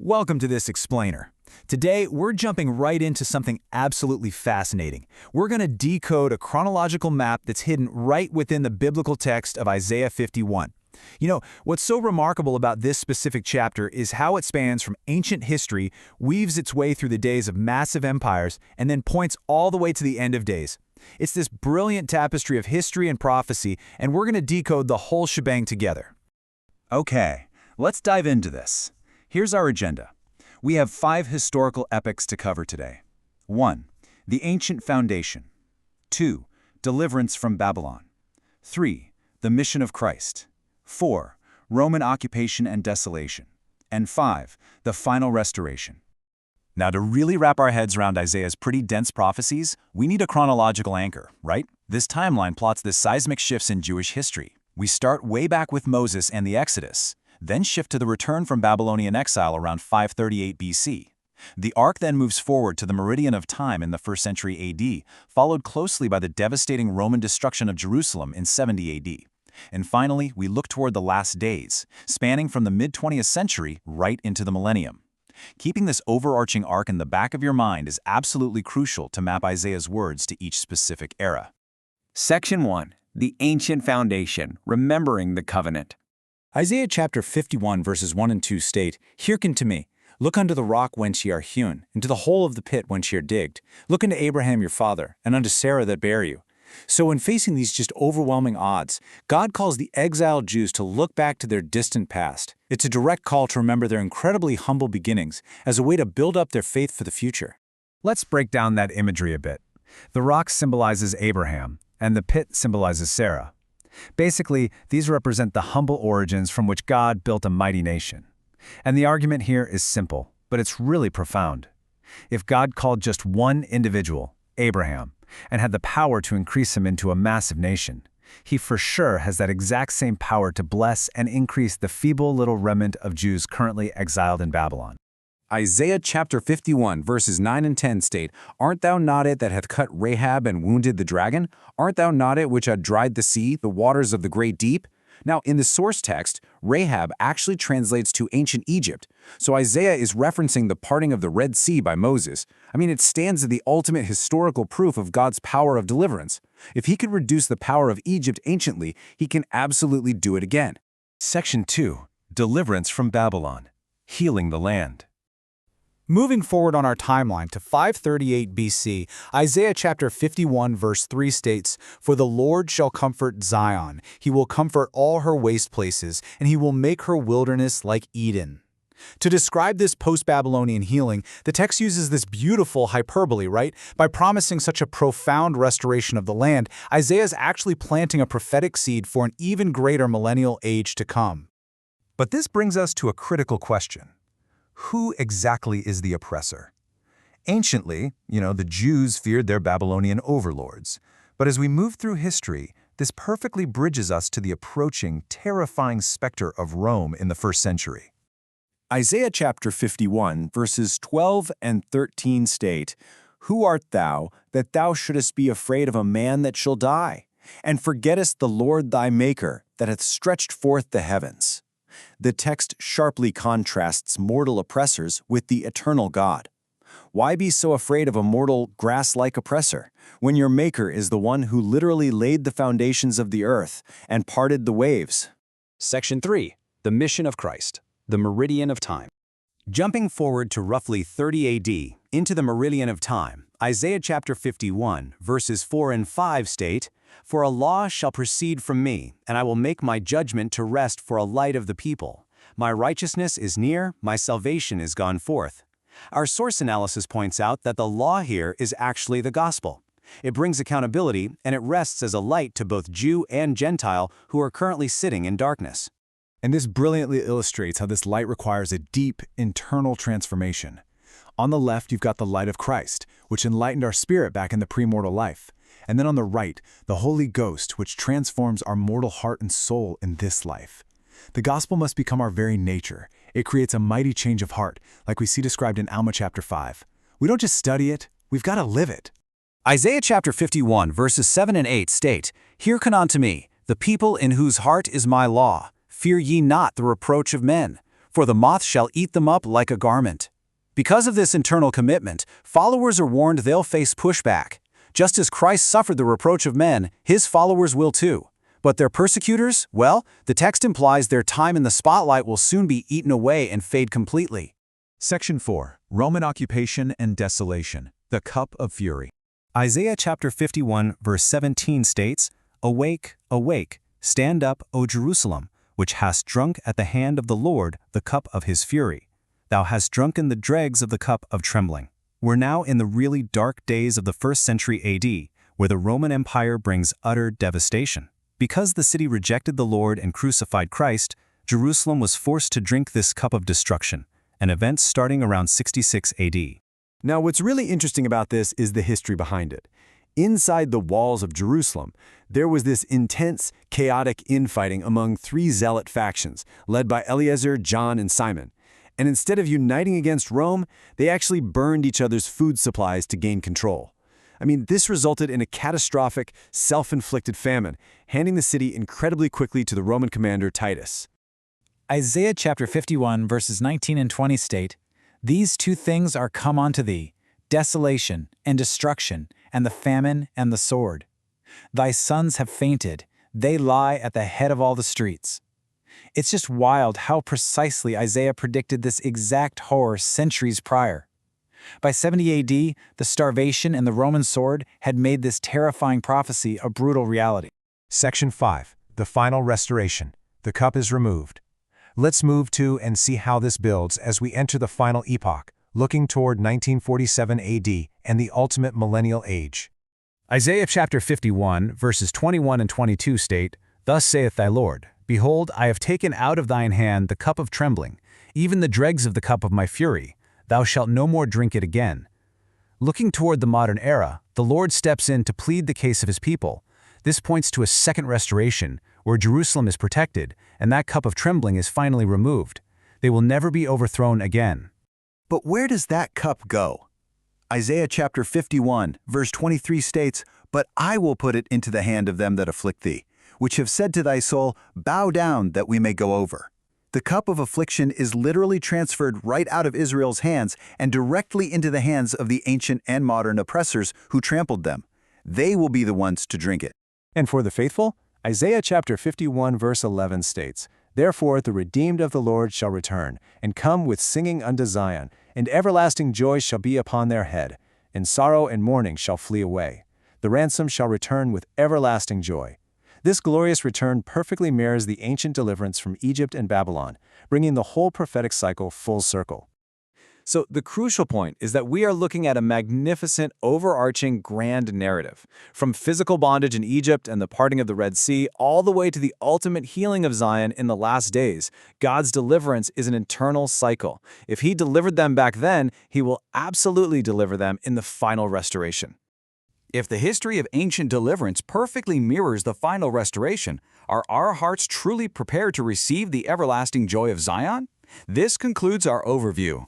Welcome to this explainer. Today, we're jumping right into something absolutely fascinating. We're going to decode a chronological map that's hidden right within the biblical text of Isaiah 51. What's so remarkable about this specific chapter is how it spans from ancient history, weaves its way through the days of massive empires, and then points all the way to the end of days. It's this brilliant tapestry of history and prophecy, and we're going to decode the whole shebang together. Okay, let's dive into this. Here's our agenda. We have 5 historical epics to cover today. 1. The Ancient Foundation. 2. Deliverance from Babylon. 3. The Mission of Christ. 4. Roman occupation and desolation. And 5. The Final Restoration. Now, to really wrap our heads around Isaiah's pretty dense prophecies, we need a chronological anchor, right? This timeline plots the seismic shifts in Jewish history. We start way back with Moses and the Exodus, then shift to the return from Babylonian exile around 538 BC. The arc then moves forward to the meridian of time in the 1st century AD, followed closely by the devastating Roman destruction of Jerusalem in 70 AD. And finally, we look toward the last days, spanning from the mid-20th century right into the millennium. Keeping this overarching arc in the back of your mind is absolutely crucial to map Isaiah's words to each specific era. Section 1. The Ancient Foundation, Remembering the Covenant. Isaiah chapter 51 verses 1 and 2 state, "Hearken to me. Look unto the rock whence ye are hewn, into the hole of the pit whence ye are digged. Look unto Abraham your father, and unto Sarah that bare you." So in facing these just overwhelming odds, God calls the exiled Jews to look back to their distant past. It's a direct call to remember their incredibly humble beginnings as a way to build up their faith for the future. Let's break down that imagery a bit. The rock symbolizes Abraham, and the pit symbolizes Sarah. Basically, these represent the humble origins from which God built a mighty nation. And the argument here is simple, but it's really profound. If God called just one individual, Abraham, and had the power to increase him into a massive nation, he for sure has that exact same power to bless and increase the feeble little remnant of Jews currently exiled in Babylon. Isaiah chapter 51 verses 9 and 10 state, "Art thou not it that hath cut Rahab and wounded the dragon? Art thou not it which had dried the sea, the waters of the great deep?" Now, in the source text, Rahab actually translates to ancient Egypt, so Isaiah is referencing the parting of the Red Sea by Moses. It stands as the ultimate historical proof of God's power of deliverance. If he could reduce the power of Egypt anciently, he can absolutely do it again. Section 2. Deliverance from Babylon. Healing the land. Moving forward on our timeline to 538 BC, Isaiah chapter 51 verse 3 states, "For the Lord shall comfort Zion, he will comfort all her waste places, and he will make her wilderness like Eden." To describe this post-Babylonian healing, the text uses this beautiful hyperbole, right? By promising such a profound restoration of the land, Isaiah is actually planting a prophetic seed for an even greater millennial age to come. But this brings us to a critical question. Who exactly is the oppressor? Anciently, the Jews feared their Babylonian overlords. But as we move through history, this perfectly bridges us to the approaching, terrifying specter of Rome in the 1st century. Isaiah chapter 51 verses 12 and 13 state, "Who art thou, that thou shouldest be afraid of a man that shall die? And forgettest the Lord thy Maker, that hath stretched forth the heavens." The text sharply contrasts mortal oppressors with the eternal God. Why be so afraid of a mortal, grass-like oppressor, when your Maker is the one who literally laid the foundations of the earth and parted the waves? Section 3. The Mission of Christ, the Meridian of Time. Jumping forward to roughly 30 AD, into the meridian of time, Isaiah chapter 51, verses 4 and 5 state, "For a law shall proceed from me, and I will make my judgment to rest for a light of the people. My righteousness is near, my salvation is gone forth." Our source analysis points out that the law here is actually the gospel. It brings accountability, and it rests as a light to both Jew and Gentile who are currently sitting in darkness. And this brilliantly illustrates how this light requires a deep, internal transformation. On the left, you've got the light of Christ, which enlightened our spirit back in the premortal life. And then on the right, the Holy Ghost, which transforms our mortal heart and soul in this life. The gospel must become our very nature. It creates a mighty change of heart, like we see described in Alma chapter 5. We don't just study it, we've got to live it. Isaiah chapter 51, verses 7 and 8 state, "Hearken unto me, the people in whose heart is my law. Fear ye not the reproach of men. for the moth shall eat them up like a garment. Because of this internal commitment, followers are warned they'll face pushback. Just as Christ suffered the reproach of men, his followers will too. But their persecutors, well, the text implies their time in the spotlight will soon be eaten away and fade completely. Section 4. Roman occupation and desolation. The cup of fury. Isaiah chapter 51 verse 17 states, "Awake, awake, stand up, O Jerusalem, which hast drunk at the hand of the Lord the cup of his fury. Thou hast drunken the dregs of the cup of trembling." We're now in the really dark days of the 1st century AD, where the Roman Empire brings utter devastation. Because the city rejected the Lord and crucified Christ, Jerusalem was forced to drink this cup of destruction, an event starting around 66 AD. Now, what's really interesting about this is the history behind it. Inside the walls of Jerusalem, there was this intense, chaotic infighting among 3 zealot factions, led by Eleazar, John, and Simon. And instead of uniting against Rome, they actually burned each other's food supplies to gain control. I mean, this resulted in a catastrophic, self-inflicted famine, handing the city incredibly quickly to the Roman commander Titus. Isaiah chapter 51 verses 19 and 20 state, "These 2 things are come unto thee, desolation and destruction, and the famine and the sword. Thy sons have fainted, they lie at the head of all the streets." It's just wild how precisely Isaiah predicted this exact horror centuries prior. By 70 AD, the starvation and the Roman sword had made this terrifying prophecy a brutal reality. Section 5. The final restoration. The cup is removed. Let's move to and see how this builds as we enter the final epoch, looking toward 1947 AD and the ultimate millennial age. Isaiah chapter 51 verses 21 and 22 state, "Thus saith thy Lord, Behold, I have taken out of thine hand the cup of trembling, even the dregs of the cup of my fury. Thou shalt no more drink it again." Looking toward the modern era, the Lord steps in to plead the case of his people. This points to a second restoration, where Jerusalem is protected, and that cup of trembling is finally removed. They will never be overthrown again. But where does that cup go? Isaiah chapter 51, verse 23 states, "But I will put it into the hand of them that afflict thee, which have said to thy soul, Bow down that we may go over." The cup of affliction is literally transferred right out of Israel's hands and directly into the hands of the ancient and modern oppressors who trampled them. They will be the ones to drink it. And for the faithful, Isaiah chapter 51 verse 11 states, "Therefore the redeemed of the Lord shall return, and come with singing unto Zion, and everlasting joy shall be upon their head, and sorrow and mourning shall flee away. The ransom shall return with everlasting joy." This glorious return perfectly mirrors the ancient deliverance from Egypt and Babylon, bringing the whole prophetic cycle full circle. So the crucial point is that we are looking at a magnificent, overarching, grand narrative. From physical bondage in Egypt and the parting of the Red Sea, all the way to the ultimate healing of Zion in the last days, God's deliverance is an eternal cycle. If He delivered them back then, He will absolutely deliver them in the final restoration. If the history of ancient deliverance perfectly mirrors the final restoration, are our hearts truly prepared to receive the everlasting joy of Zion? This concludes our overview.